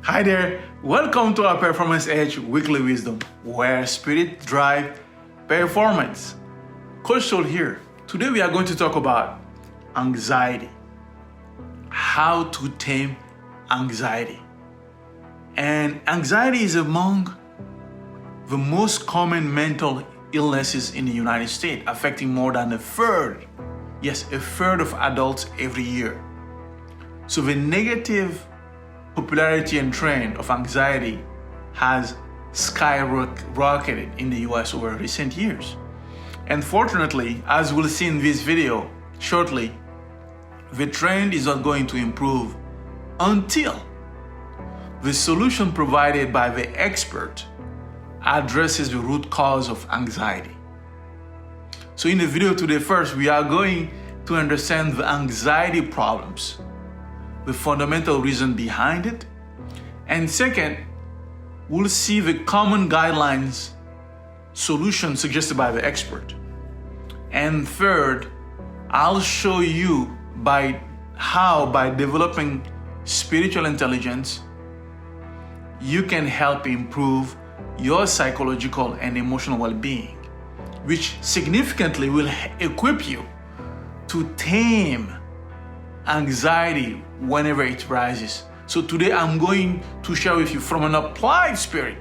Hi there, welcome to our Performance Edge Weekly Wisdom, where spirit drive performance. Coach Soul here. Today we are going to talk about anxiety, how to tame anxiety. And anxiety is among the most common mental illnesses in the United States, affecting more than a third of adults every year. So the negative popularity and trend of anxiety has skyrocketed in the US over recent years. And fortunately, as we'll see in this video shortly, the trend is not going to improve until the solution provided by the expert addresses the root cause of anxiety. So in the video today, first, we are going to understand the anxiety problems, the fundamental reason behind it. And second, we'll see the common guidelines, solutions suggested by the expert. And third, I'll show you by developing spiritual intelligence, you can help improve your psychological and emotional well-being, which significantly will equip you to tame anxiety whenever it rises. So today I'm going to share with you from an applied spirit,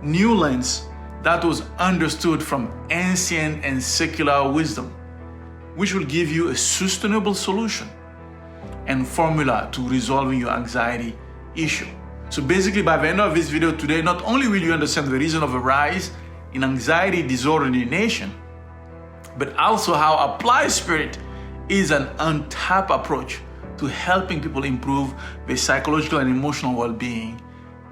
new lens that was understood from ancient and secular wisdom, which will give you a sustainable solution and formula to resolving your anxiety issue. So basically, by the end of this video today, not only will you understand the reason of a rise in anxiety disorder in the nation, but also how applied spirit is an untapped approach to helping people improve their psychological and emotional well-being,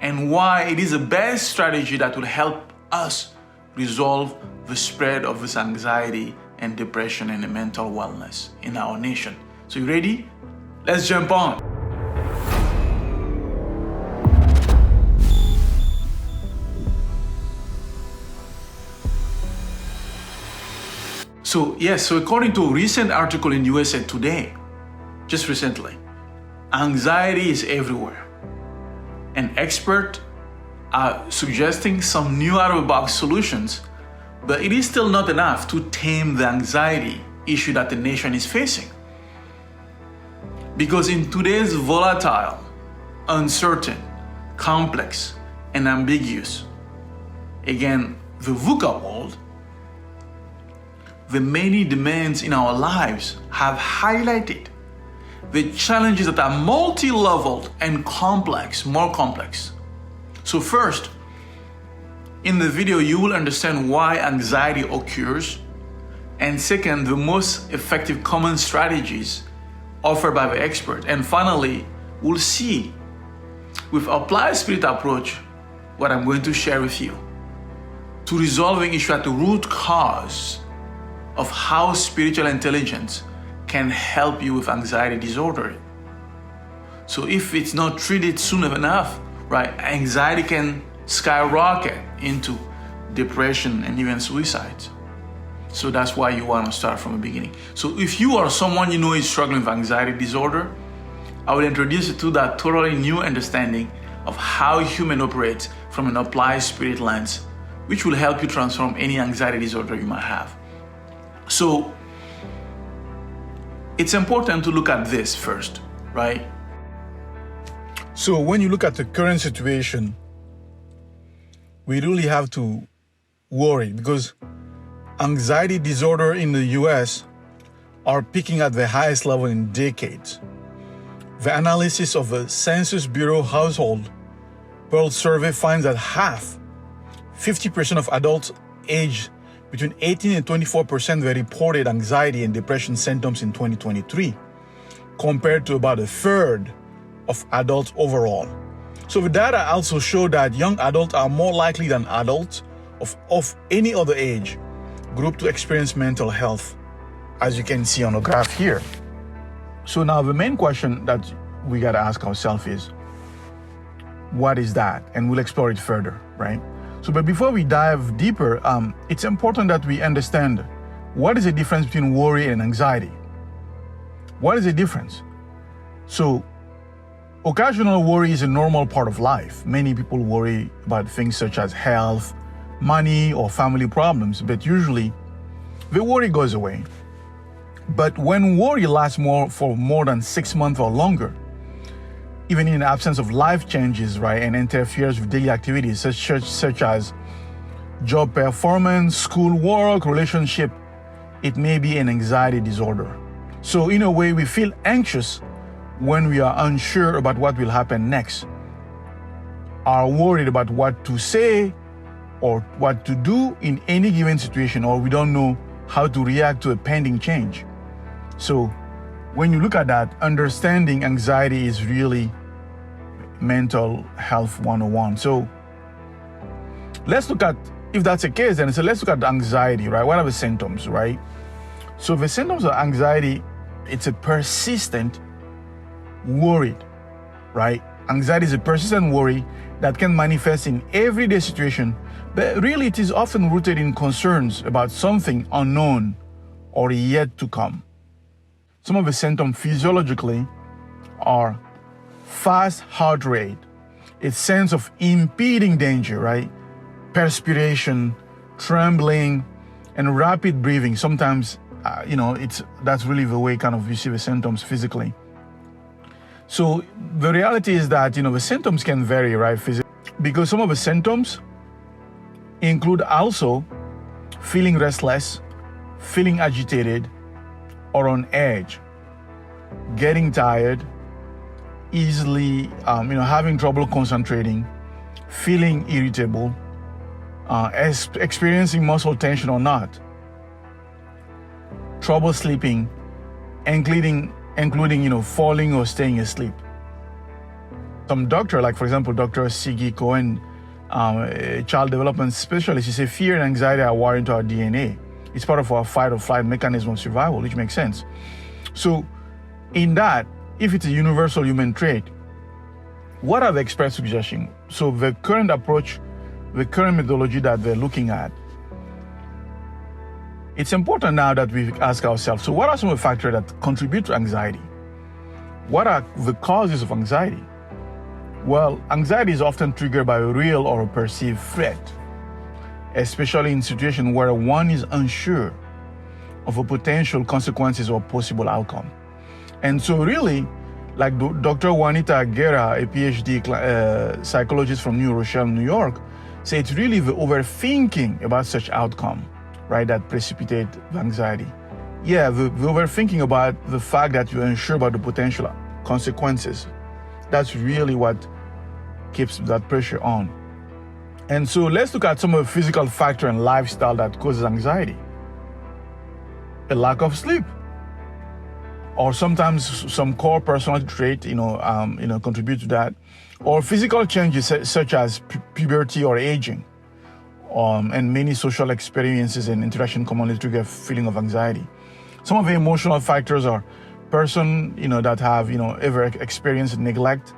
and why it is the best strategy that will help us resolve the spread of this anxiety and depression and mental wellness in our nation. So you ready? Let's jump on. So according to a recent article in USA Today, just recently, anxiety is everywhere. And experts are suggesting some new out-of-the-box solutions, but it is still not enough to tame the anxiety issue that the nation is facing. Because in today's volatile, uncertain, complex, and ambiguous, again, the VUCA world, the many demands in our lives have highlighted the challenges that are multi-leveled and complex, more complex. So first, in the video, you will understand why anxiety occurs. And second, the most effective common strategies offered by the expert. And finally, we'll see with applied spirit approach what I'm going to share with you to resolving issue at the root cause of how spiritual intelligence can help you with anxiety disorder. So if it's not treated soon enough, right, anxiety can skyrocket into depression and even suicide. So that's why you want to start from the beginning. So if you are someone you know is struggling with anxiety disorder, I will introduce you to that totally new understanding of how human operates from an applied spirit lens, which will help you transform any anxiety disorder you might have. So it's important to look at this first, right? So when you look at the current situation, we really have to worry because anxiety disorder in the US are peaking at the highest level in decades. The analysis of the Census Bureau Household World Survey finds that 50% of adults aged between 18 and 24% were reported anxiety and depression symptoms in 2023, compared to about a third of adults overall. So the data also show that young adults are more likely than adults of any other age group to experience mental health, as you can see on the graph here. So now the main question that we gotta ask ourselves is, what is that? And we'll explore it further, right? So, but before we dive deeper, it's important that we understand what is the difference between worry and anxiety. What is the difference? So Occasional worry is a normal part of life. Many people worry about things such as health, money, or family problems, but usually the worry goes away. But when worry lasts for more than 6 months or longer, even in the absence of life changes, right, and interferes with daily activities such as job performance, school work, relationship, it may be an anxiety disorder. So in a way, we feel anxious when we are unsure about what will happen next, are worried about what to say or what to do in any given situation, or we don't know how to react to a pending change. So when you look at that, understanding anxiety is really mental health 101. So let's look at, if that's the case, then so let's look at anxiety, right? What are the symptoms, right? So the symptoms of anxiety, it's a persistent worry, right? Anxiety is a persistent worry that can manifest in everyday situation, but really it is often rooted in concerns about something unknown or yet to come. Some of the symptoms physiologically are fast heart rate, a sense of impending danger, right? Perspiration, trembling, and rapid breathing. Sometimes, that's really the way kind of you see the symptoms physically. So the reality is that, the symptoms can vary, right? Because some of the symptoms include also feeling restless, feeling agitated or on edge, getting tired, easily, having trouble concentrating, feeling irritable, experiencing muscle tension or not, trouble sleeping, including falling or staying asleep. Some doctor, like for example, Dr. Siggy Cohen, a child development specialist, he said fear and anxiety are wired into our DNA. It's part of our fight or flight mechanism of survival, which makes sense. So in that, if it's a universal human trait, what are the experts suggesting? So the current approach, the current methodology that they're looking at, it's important now that we ask ourselves, so what are some of the factors that contribute to anxiety? What are the causes of anxiety? Well, anxiety is often triggered by a real or a perceived threat, especially in situations where one is unsure of a potential consequences or possible outcome. And so really, like Dr. Juanita Guerra, a PhD psychologist from New Rochelle, New York, said it's really the overthinking about such outcome, right, that precipitate the anxiety. Yeah, the overthinking about the fact that you're unsure about the potential consequences. That's really what keeps that pressure on. And so let's look at some of the physical factor and lifestyle that causes anxiety. A lack of sleep, or sometimes some core personality trait, contribute to that, or physical changes such as puberty or aging, and many social experiences and interaction commonly trigger a feeling of anxiety. Some of the emotional factors are person, that have, ever experienced neglect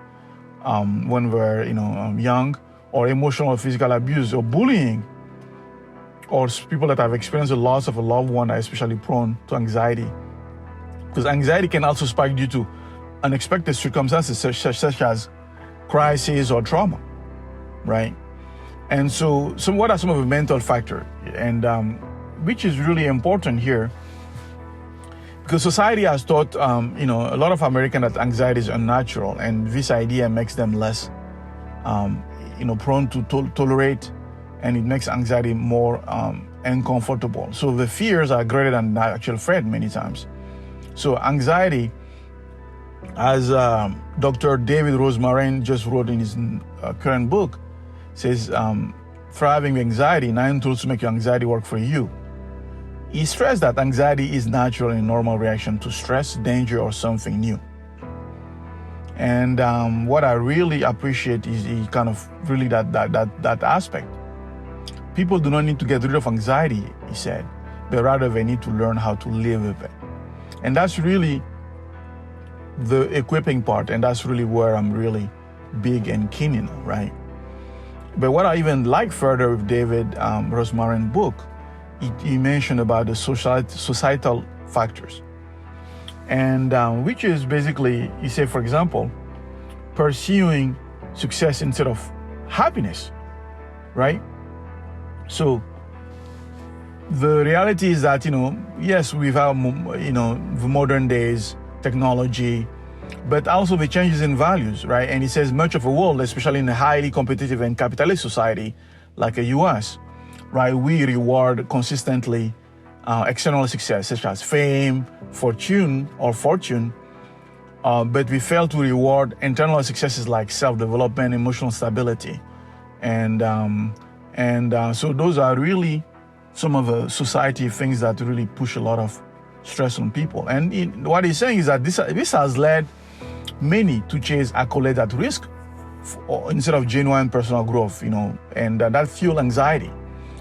when we're, young, or emotional or physical abuse or bullying, or people that have experienced the loss of a loved one are especially prone to anxiety. Because anxiety can also spike due to unexpected circumstances such as crisis or trauma, right? And so what are some of the mental factors? And which is really important here, because society has taught, a lot of Americans that anxiety is unnatural, and this idea makes them less, prone to tolerate, and it makes anxiety more uncomfortable. So the fears are greater than the actual threat many times. So anxiety, as Dr. David Rosmarin just wrote in his current book, says, Thriving with Anxiety, 9 Tools to Make Your Anxiety Work for You. He stressed that anxiety is natural and normal reaction to stress, danger, or something new. And what I really appreciate is he kind of really that aspect. People do not need to get rid of anxiety, he said, but rather they need to learn how to live with it. And that's really the equipping part, and that's really where I'm really big and keen in, right? But what I even like further with David Rosmarin's book, he mentioned about the societal factors. And which is basically, he said, for example, pursuing success instead of happiness, right? So the reality is that, yes, we've had, the modern days, technology, but also the changes in values, right? And he says much of the world, especially in a highly competitive and capitalist society like the US, right, we reward consistently external success such as fame, fortune, but we fail to reward internal successes like self-development, emotional stability, and so those are really some of the society things that really push a lot of stress on people. And what he's saying is that this has led many to chase accolades at risk instead of genuine personal growth, and that fuel anxiety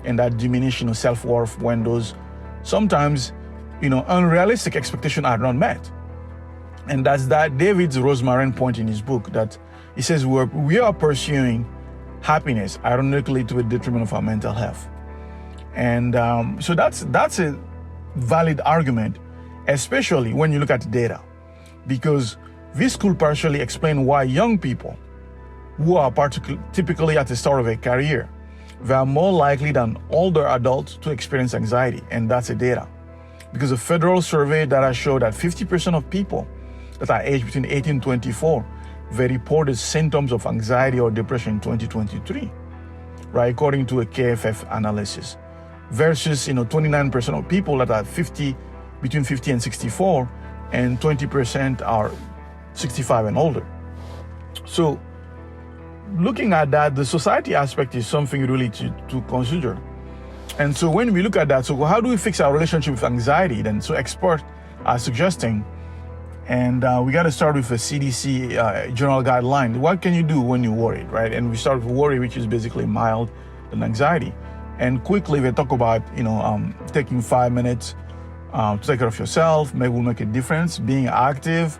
and that diminish, self-worth when those sometimes, unrealistic expectations are not met. And that's that David's Rosmarin point in his book, that he says we are pursuing happiness, ironically, to the detriment of our mental health. And so that's a valid argument, especially when you look at data, because this could partially explain why young people who are typically at the start of a career, they are more likely than older adults to experience anxiety, and that's a data. Because a federal survey data showed that 50% of people that are aged between 18 and 24, they reported symptoms of anxiety or depression in 2023, right, according to a KFF analysis, versus 29% of people that are between 50 and 64, and 20% are 65 and older. So looking at that, the society aspect is something really to consider. And so when we look at that, so how do we fix our relationship with anxiety then? So experts are suggesting, and we got to start with a CDC general guideline. What can you do when you're worried, right? And we start with worry, which is basically mild than anxiety. And quickly they talk about, taking 5 minutes to take care of yourself, maybe will make a difference, being active,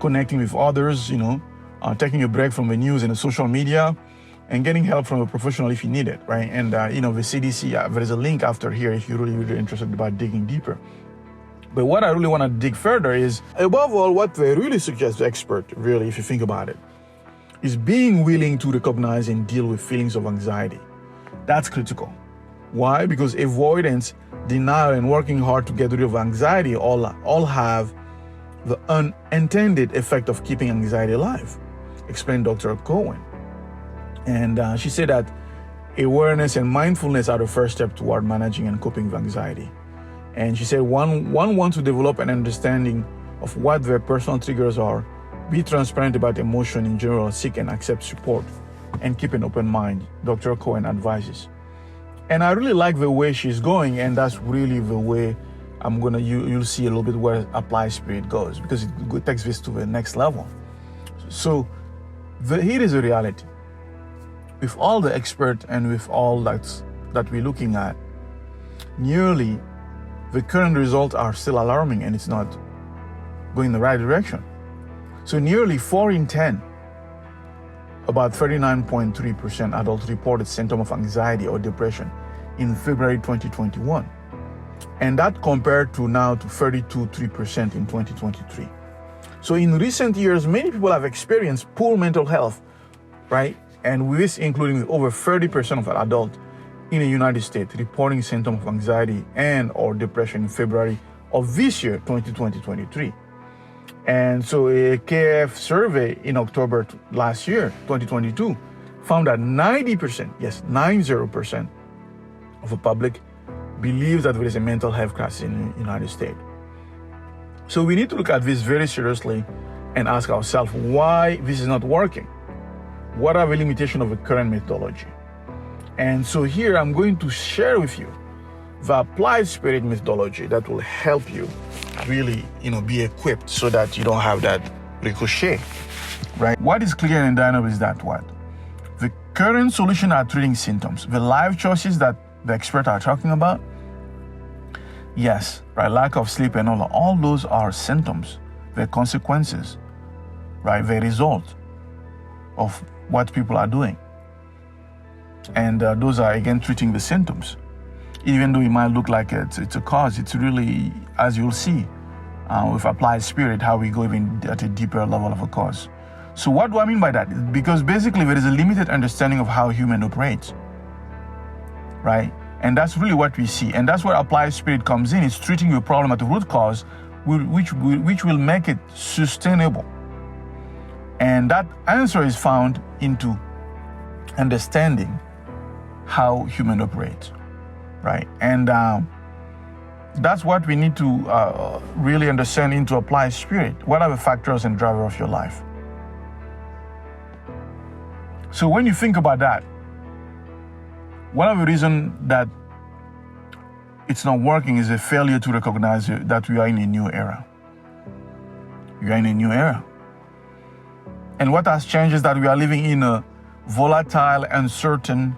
connecting with others, taking a break from the news and the social media, and getting help from a professional if you need it, right? And, the CDC, there is a link after here if you're really interested about digging deeper. But what I really want to dig further is, above all, what they really suggest, the expert, really, if you think about it, is being willing to recognize and deal with feelings of anxiety. That's critical. Why? Because avoidance, denial, and working hard to get rid of anxiety all have the unintended effect of keeping anxiety alive, explained Dr. Cohen. And she said that awareness and mindfulness are the first step toward managing and coping with anxiety. And she said one wants to develop an understanding of what their personal triggers are, be transparent about emotion in general, seek and accept support, and keep an open mind, Dr. Cohen advises. And I really like the way she's going, and that's really the way you'll see a little bit where Applied Spirit goes, because it takes this to the next level. So here is the reality. With all the expert and with all that we're looking at, nearly the current results are still alarming, and it's not going in the right direction. So nearly 4 in 10, about 39.3% adults reported symptoms of anxiety or depression in February 2021. And that compared to now to 32.3% in 2023. So in recent years, many people have experienced poor mental health, right? And with this including over 30% of adults in the United States reporting symptoms of anxiety and or depression in February of this year, 2023. And so a KF survey in October last year, 2022, found that 90%, yes, 90% of the public believes that there is a mental health crisis in the United States. So we need to look at this very seriously and ask ourselves why this is not working. What are the limitations of the current methodology? And so here I'm going to share with you the Applied Spirit methodology that will help you really, be equipped so that you don't have that ricochet, right? What is clear and undeniable is that what? The current solution are treating symptoms. The life choices that the experts are talking about, yes, right, lack of sleep and all those are symptoms, the consequences, right, the result of what people are doing. And those are, again, treating the symptoms. Even though it might look like it's a cause, it's really, as you'll see, with Applied Spirit, how we go even at a deeper level of a cause. So what do I mean by that? Because basically there is a limited understanding of how human operates, right? And that's really what we see. And that's where applied spirit comes in. It's treating your problem at the root cause, which will make it sustainable. And that answer is found into understanding how human operates, right? And that's what we need to really understand into applied spirit. What are the factors and drivers of your life? So when you think about that, one of the reasons that it's not working is a failure to recognize that we are in a new era. We are in a new era. And what has changed is that we are living in a volatile, uncertain,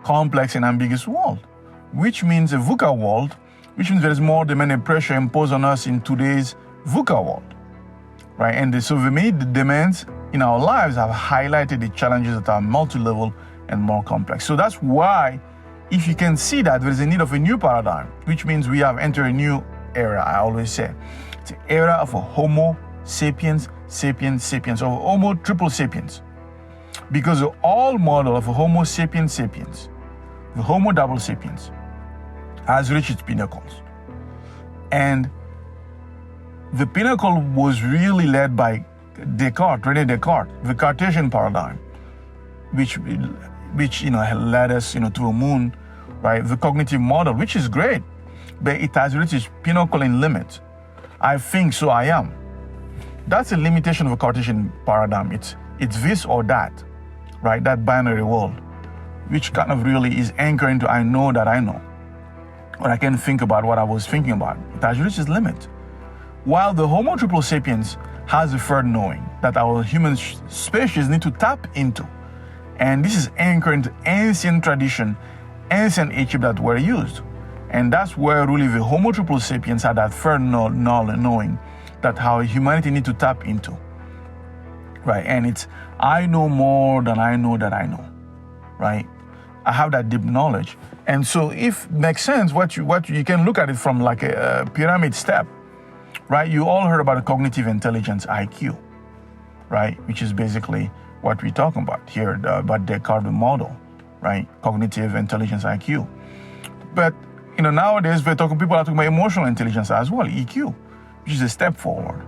complex, and ambiguous world, which means a VUCA world, which means there is more demand and pressure imposed on us in today's VUCA world, right? And so the many demands in our lives have highlighted the challenges that are multi-level and more complex. So that's why, if you can see that, there is a need of a new paradigm, which means we have entered a new era. I always say it's an era of a Homo sapiens, sapiens, sapiens, or Homo triple sapiens. Because the old model of a Homo sapiens, sapiens, the Homo double sapiens, has reached its pinnacles. And the pinnacle was really led by Descartes, René Descartes, the Cartesian paradigm, which led us to a moon, right? The cognitive model, which is great, but it has reached its pinnacle and limit. I think, so I am. That's a limitation of a Cartesian paradigm. It's this or that, right? That binary world, which kind of really is anchoring to I know that I know, or I can think about what I was thinking about. It has reached its limit. While the Homo triple sapiens has a third knowing that our human species need to tap into. And this is anchored into ancient tradition, ancient Egypt that were used. And that's where really the Homo triple sapiens had that third knowing that our humanity need to tap into, right? And it's, I know more than I know that I know, right? I have that deep knowledge. And so if it makes sense, what you can look at it from like a pyramid step, right? You all heard about the cognitive intelligence, IQ, right? Which is basically what we're talking about here, about Descartes model, right? Cognitive intelligence, IQ. But nowadays people are talking about emotional intelligence as well, EQ, which is a step forward,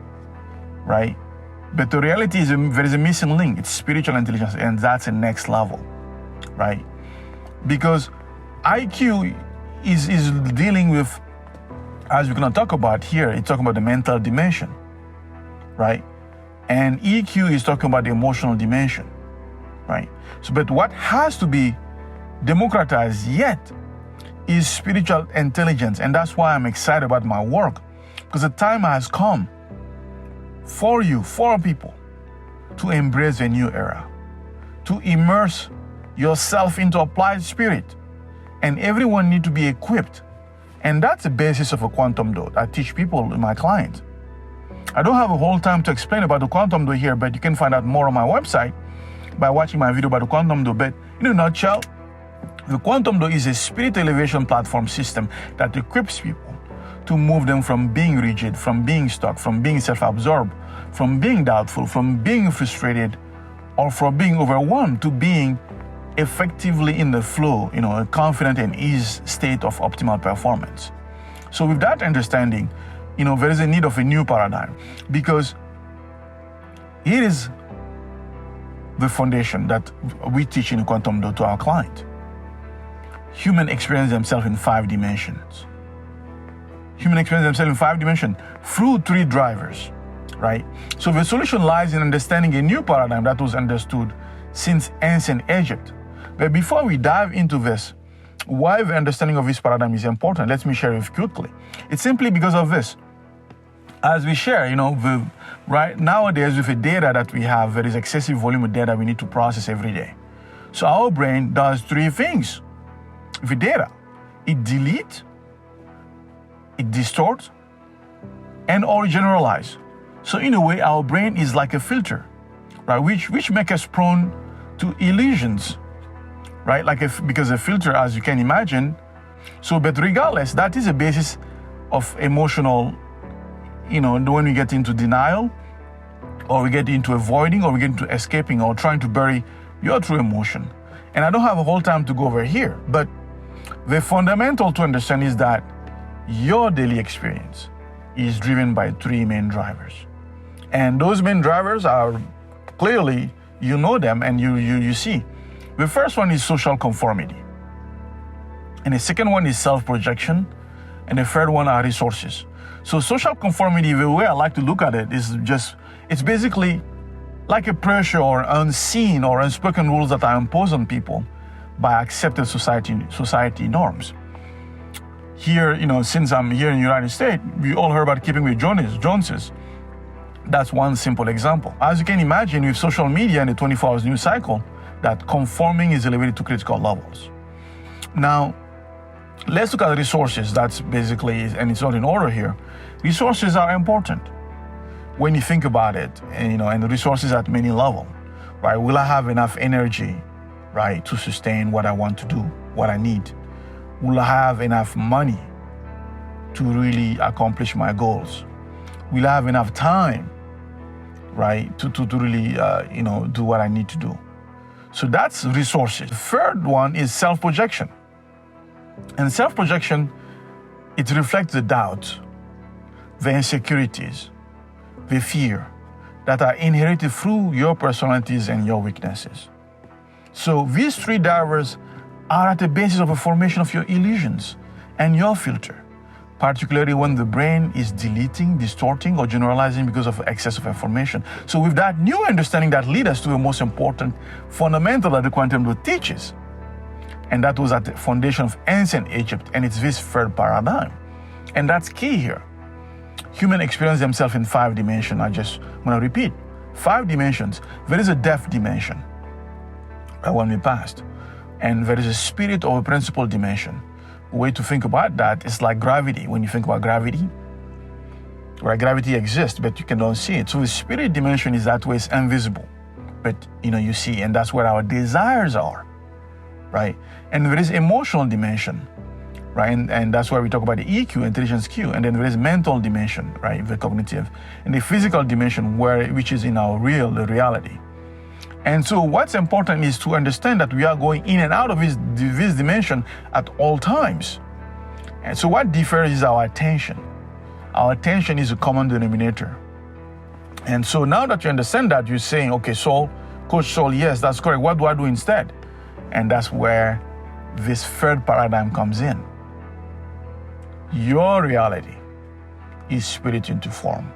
right? But the reality is there is a missing link. It's spiritual intelligence, and that's the next level, right? Because IQ is dealing with, as we're going to talk about here, it's talking about the mental dimension, right? And EQ is talking about the emotional dimension, right? So, but what has to be democratized yet is spiritual intelligence. And that's why I'm excited about my work, because the time has come for you, for people, to embrace a new era, to immerse yourself into applied spirit. And everyone needs to be equipped. And that's the basis of a quantum door. I teach people, my clients. I don't have a whole time to explain about the quantum door here, but you can find out more on my website by watching my video about the quantum door. But in a nutshell, the quantum door is a spirit elevation platform system that equips people to move them from being rigid, from being stuck, from being self-absorbed, from being doubtful, from being frustrated, or from being overwhelmed to being effectively in the flow, a confident and ease state of optimal performance. So with that understanding, there is a need of a new paradigm, because it is the foundation that we teach in the quantum door to our client. Human experience themselves in 5 dimensions. Human experience themselves in 5 dimensions through 3 drivers, right? So the solution lies in understanding a new paradigm that was understood since ancient Egypt. But before we dive into this, why the understanding of this paradigm is important, let me share it quickly. It's simply because of this. As we share, right nowadays with the data that we have, there is excessive volume of data we need to process every day. So our brain does 3 things with the data. It deletes, it distorts, and or generalize. So in a way, our brain is like a filter, right? Which make us prone to illusions, right? Because a filter, as you can imagine. So, but regardless, that is a basis of emotional, when we get into denial, or we get into avoiding, or we get into escaping, or trying to bury your true emotion. And I don't have a whole time to go over here, but the fundamental to understand is that your daily experience is driven by three main drivers. And those main drivers are clearly, you know them and you see. The first one is social conformity. And the second one is self-projection. And the third one are resources. So social conformity, the way I like to look at it is it's basically like a pressure or unseen or unspoken rules that are imposed on people by accepted society norms. Here, since I'm here in the United States, we all heard about keeping with Joneses. That's one simple example. As you can imagine, with social media and the 24 hours news cycle, that conforming is elevated to critical levels. Now, let's look at the resources. That's basically, and it's not in order here. Resources are important when you think about it, and the resources at many levels, right? Will I have enough energy, right, to sustain what I want to do, what I need? Will I have enough money to really accomplish my goals? Will I have enough time, right, to really, do what I need to do? So that's resources. The third one is self-projection. And self-projection, it reflects the doubt, the insecurities, the fear that are inherited through your personalities and your weaknesses. So these three drivers are at the basis of the formation of your illusions and your filter, particularly when the brain is deleting, distorting, or generalizing because of excess of information. So with that new understanding, that leads us to the most important fundamental that the quantum dot teaches. And that was at the foundation of ancient Egypt, and it's this third paradigm. And that's key here. Human experience themselves in 5 dimensions. I just want to repeat, 5 dimensions. There is a depth dimension, when we passed. And there is a spirit or a principle dimension. A way to think about that is like gravity. When you think about gravity, where gravity exists, but you cannot see it. So the spirit dimension is that way, it's invisible. But you see, and that's where our desires are, right? And there is emotional dimension, right? And that's why we talk about the EQ, intelligence Q. And then there is mental dimension, right? The cognitive. And the physical dimension, which is in our the reality. And so what's important is to understand that we are going in and out of this dimension at all times. And so what differs is our attention. Our attention is a common denominator. And so now that you understand that, you're saying, okay, Saul, Coach Saul, yes, that's correct. What do I do instead? And that's where this third paradigm comes in. Your reality is spirit into form.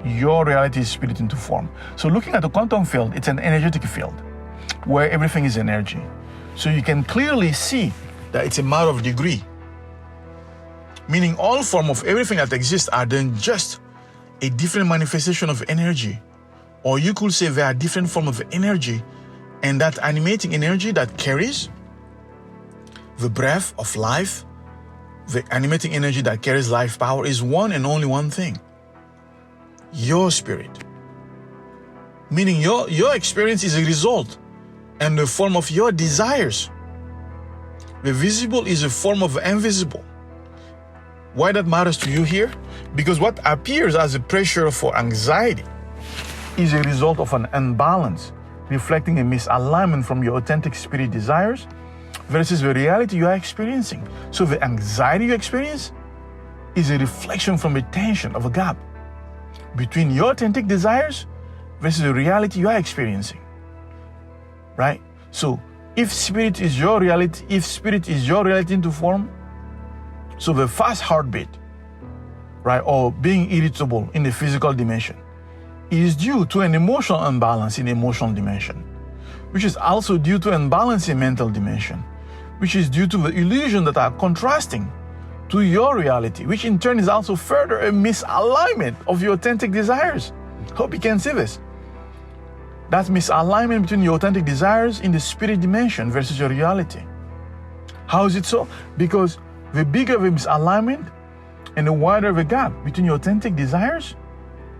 Your reality is spirit into form. So looking at the quantum field, it's an energetic field where everything is energy. So you can clearly see that it's a matter of degree. Meaning all form of everything that exists are then just a different manifestation of energy. Or you could say there are different forms of energy, and that animating energy that carries the breath of life, the animating energy that carries life power is one and only one thing. Your spirit. Meaning your experience is a result and the form of your desires. The visible is a form of the invisible. Why that matters to you here? Because what appears as a pressure for anxiety is a result of an unbalance, reflecting a misalignment from your authentic spirit desires versus the reality you are experiencing. So the anxiety you experience is a reflection from a tension of a gap between your authentic desires versus the reality you are experiencing, right? So if spirit is your reality into form, so the fast heartbeat, right, or being irritable in the physical dimension is due to an emotional imbalance in the emotional dimension, which is also due to imbalance in mental dimension, which is due to the illusion that are contrasting to your reality, which in turn is also further a misalignment of your authentic desires. Hope you can see this. That's misalignment between your authentic desires in the spirit dimension versus your reality. How is it so? Because the bigger the misalignment and the wider the gap between your authentic desires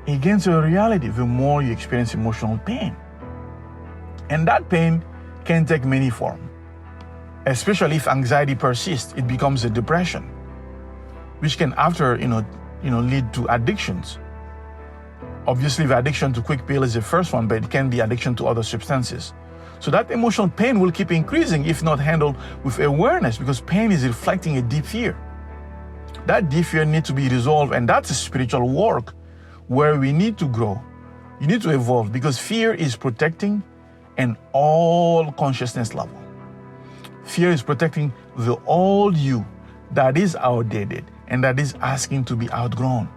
against your reality, the more you experience emotional pain. And that pain can take many forms. Especially if anxiety persists, it becomes a depression, which can after lead to addictions, Obviously, the addiction to quick pill is the first one, but it can be addiction to other substances. So that emotional pain will keep increasing if not handled with awareness, because pain is reflecting a deep fear. That deep fear needs to be resolved, and that's a spiritual work where we need to grow. You need to evolve, because fear is protecting an all consciousness level. Fear is protecting the old you that is outdated and that is asking to be outgrown.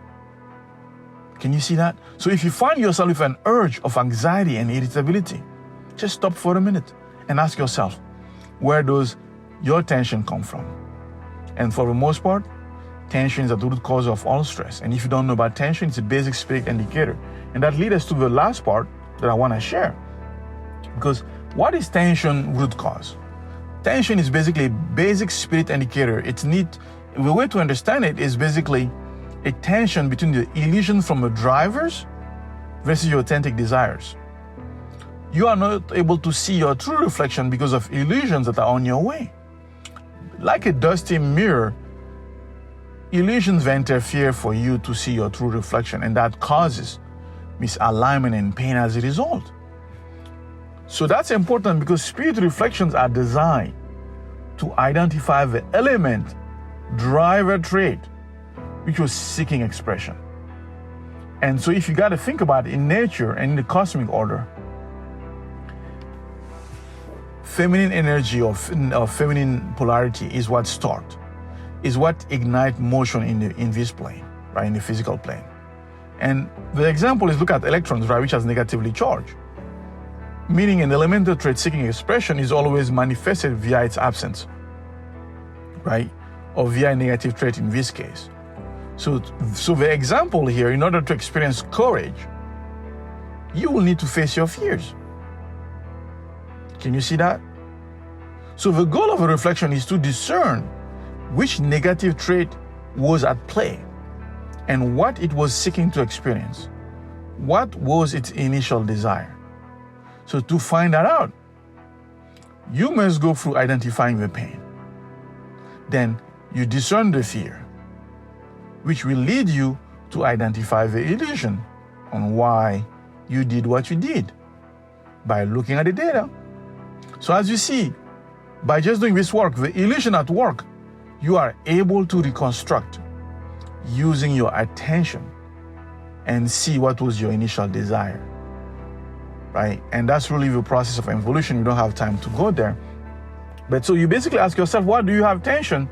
Can you see that? So if you find yourself with an urge of anxiety and irritability, just stop for a minute and ask yourself, where does your tension come from? And for the most part, tension is at the root cause of all stress. And if you don't know about tension, it's a basic spirit indicator. And that leads us to the last part that I want to share. Because what is tension root cause? Tension is basically a basic spirit indicator. The way to understand it is basically a tension between the illusion from the drivers versus your authentic desires. You are not able to see your true reflection because of illusions that are on your way. Like a dusty mirror, illusions will interfere for you to see your true reflection, and that causes misalignment and pain as a result. So that's important, because spirit reflections are designed to identify the element, driver trait, which was seeking expression. And so if you got to think about it, in nature and in the cosmic order, feminine energy or feminine polarity is what ignites motion in this plane, right, in the physical plane. And the example is, look at electrons, right, which is negatively charged. Meaning an elemental trait seeking expression is always manifested via its absence, right? Or via a negative trait in this case. So the example here, in order to experience courage, you will need to face your fears. Can you see that? So the goal of a reflection is to discern which negative trait was at play and what it was seeking to experience. What was its initial desire? So to find that out, you must go through identifying the pain. Then you discern the fear, which will lead you to identify the illusion on why you did what you did by looking at the data. So as you see, by just doing this work, the illusion at work, you are able to reconstruct using your attention and see what was your initial desire, right? And that's really the process of evolution. We don't have time to go there. But so you basically ask yourself, why do you have tension?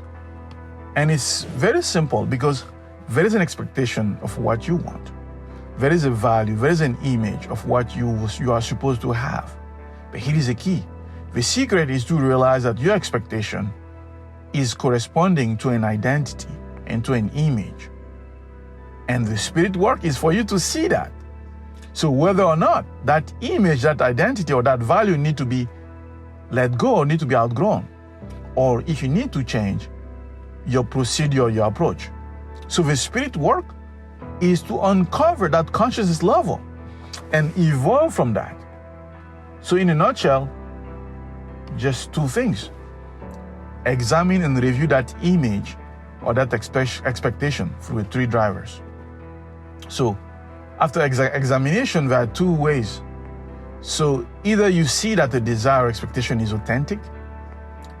And it's very simple, because there is an expectation of what you want. There is a value, there is an image of what you are supposed to have. But here is the key. The secret is to realize that your expectation is corresponding to an identity and to an image. And the spirit work is for you to see that. So whether or not that image, that identity, or that value need to be let go, or need to be outgrown, or if you need to change your procedure, your approach. So the spirit work is to uncover that consciousness level and evolve from that. So in a nutshell, just two things. Examine and review that image or that expectation through the three drivers. So after examination, there are two ways. So either you see that the desire or expectation is authentic,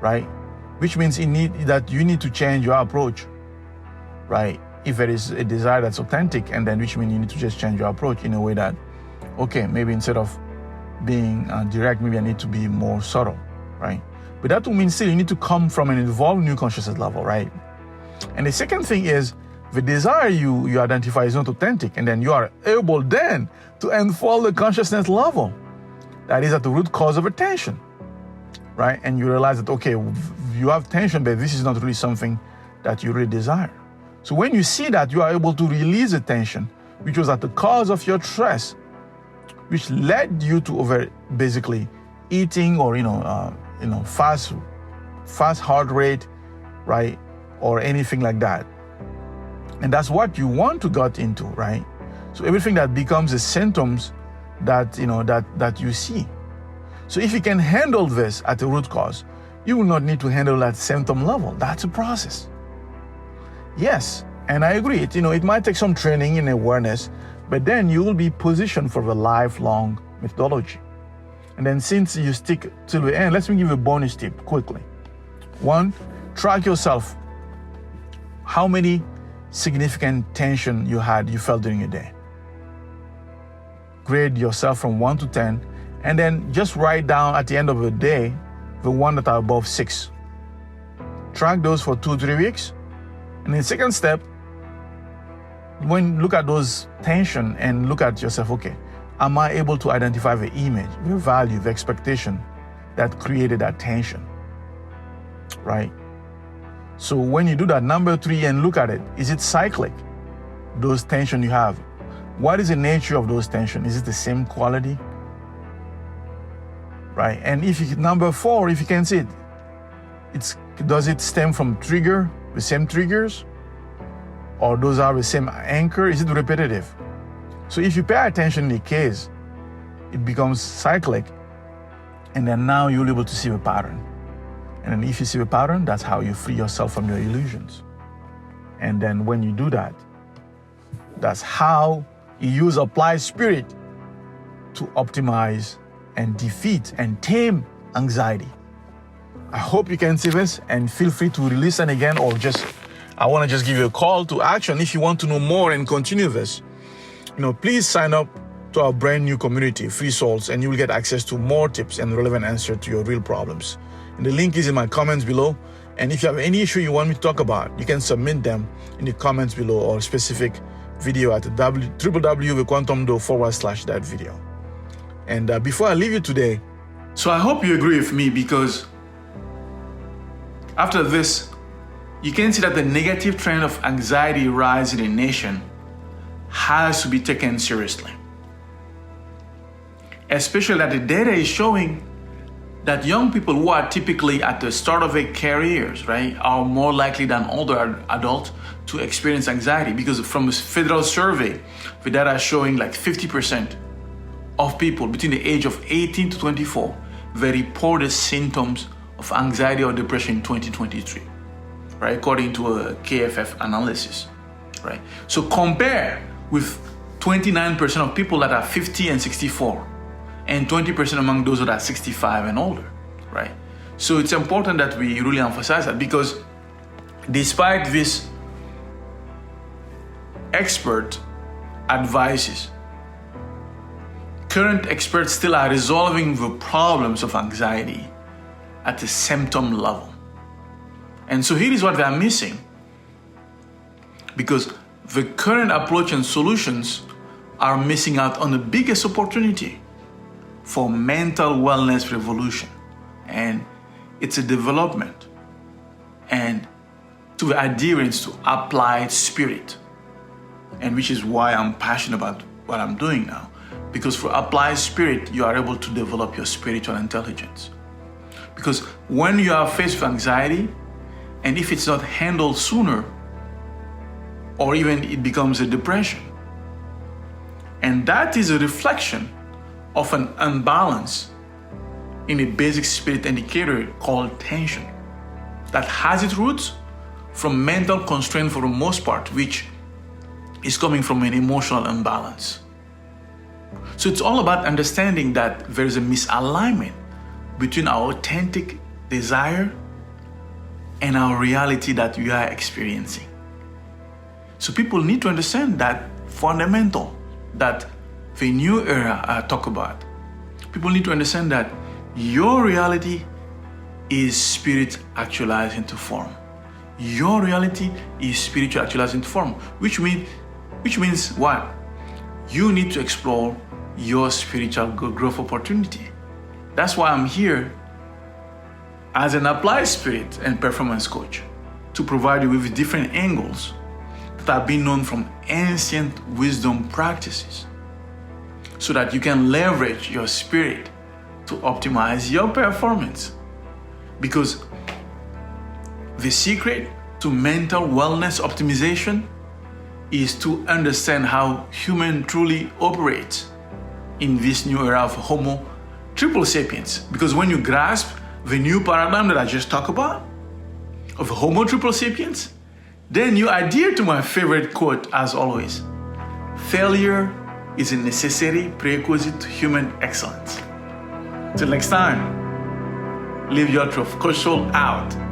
right? Which means you need to change your approach, right? If there is a desire that's authentic, and then which means you need to just change your approach in a way that, okay, maybe instead of being direct, maybe I need to be more subtle, right? But that will mean still you need to come from an evolved new consciousness level, right? And the second thing is, the desire you identify is not authentic, and then you are able then to unfold the consciousness level that is at the root cause of a tension, right? And you realize that, okay, you have tension, but this is not really something that you really desire. So when you see that, you are able to release the tension, which was at the cause of your stress, which led you to basically eating or fast heart rate, right, or anything like that. And that's what you want to get into, right? So everything that becomes the symptoms that you see. So if you can handle this at the root cause, you will not need to handle that symptom level. That's a process. Yes, and I agree. It might take some training in awareness, But then you will be positioned for the lifelong methodology. And then since you stick till the end, let me give you a bonus tip quickly. 1, track yourself. How many significant tension you felt during a day? Grade yourself from 1 to 10, and then just write down at the end of the day the one that are above 6. Track those for 2-3 weeks. And then second step, when look at those tension and look at yourself, okay, am I able to identify the image, the value, the expectation that created that tension, right? So when you do that, number 3, and look at it, is it cyclic? Those tension you have, what is the nature of those tension? Is it the same quality? Right, and number 4, if you can see it, does it stem from the same triggers? Or those are the same anchor? Is it repetitive? So if you pay attention in the case, it becomes cyclic, and then now you'll be able to see the pattern. And then if you see the pattern, that's how you free yourself from your illusions. And then when you do that, that's how you use applied spirit to optimize and defeat and tame anxiety. I hope you can see this, and feel free to listen again, or I want to just give you a call to action if you want to know more and continue this. Please sign up to our brand new community, Free Souls, and you will get access to more tips and relevant answers to your real problems. And the link is in my comments below. And if you have any issue you want me to talk about, you can submit them in the comments below, or specific video at www.thequantumdo.com/that video. And before I leave you today, so I hope you agree with me, because after this, you can see that the negative trend of anxiety rise in a nation has to be taken seriously. Especially that the data is showing that young people who are typically at the start of their careers, right, are more likely than older adults to experience anxiety. Because from a federal survey, the data is showing like 50% of people between the age of 18 to 24, they reported symptoms of anxiety or depression in 2023. Right, according to a KFF analysis, right? So compare with 29% of people that are 50 and 64, and 20% among those that are 65 and older, right? So it's important that we really emphasize that, because despite this expert advices, current experts still are resolving the problems of anxiety at the symptom level. And so here is what they are missing, because the current approach and solutions are missing out on the biggest opportunity for mental wellness revolution. And it's a development and to the adherence to applied spirit. And which is why I'm passionate about what I'm doing now. Because for applied spirit, you are able to develop your spiritual intelligence. Because when you are faced with anxiety, and if it's not handled sooner, or even it becomes a depression, and that is a reflection of an unbalance in a basic spirit indicator called tension, that has its roots from mental constraint for the most part, which is coming from an emotional imbalance. So it's all about understanding that there is a misalignment between our authentic desire and our reality that we are experiencing. So people need to understand that fundamental, that the new era I talk about. People need to understand that your reality is spirit actualized into form. Your reality is spiritual actualized into form, which means what? You need to explore your spiritual growth opportunity. That's why I'm here as an applied spirit and performance coach, to provide you with different angles that have been known from ancient wisdom practices, so that you can leverage your spirit to optimize your performance. Because the secret to mental wellness optimization is to understand how human truly operates in this new era of Homo triple sapiens. Because when you grasp the new paradigm that I just talked about of Homo triple sapiens, then you adhere to my favorite quote as always. Failure is a necessary prerequisite to human excellence. Till next time, live your truth. Coach Soul out.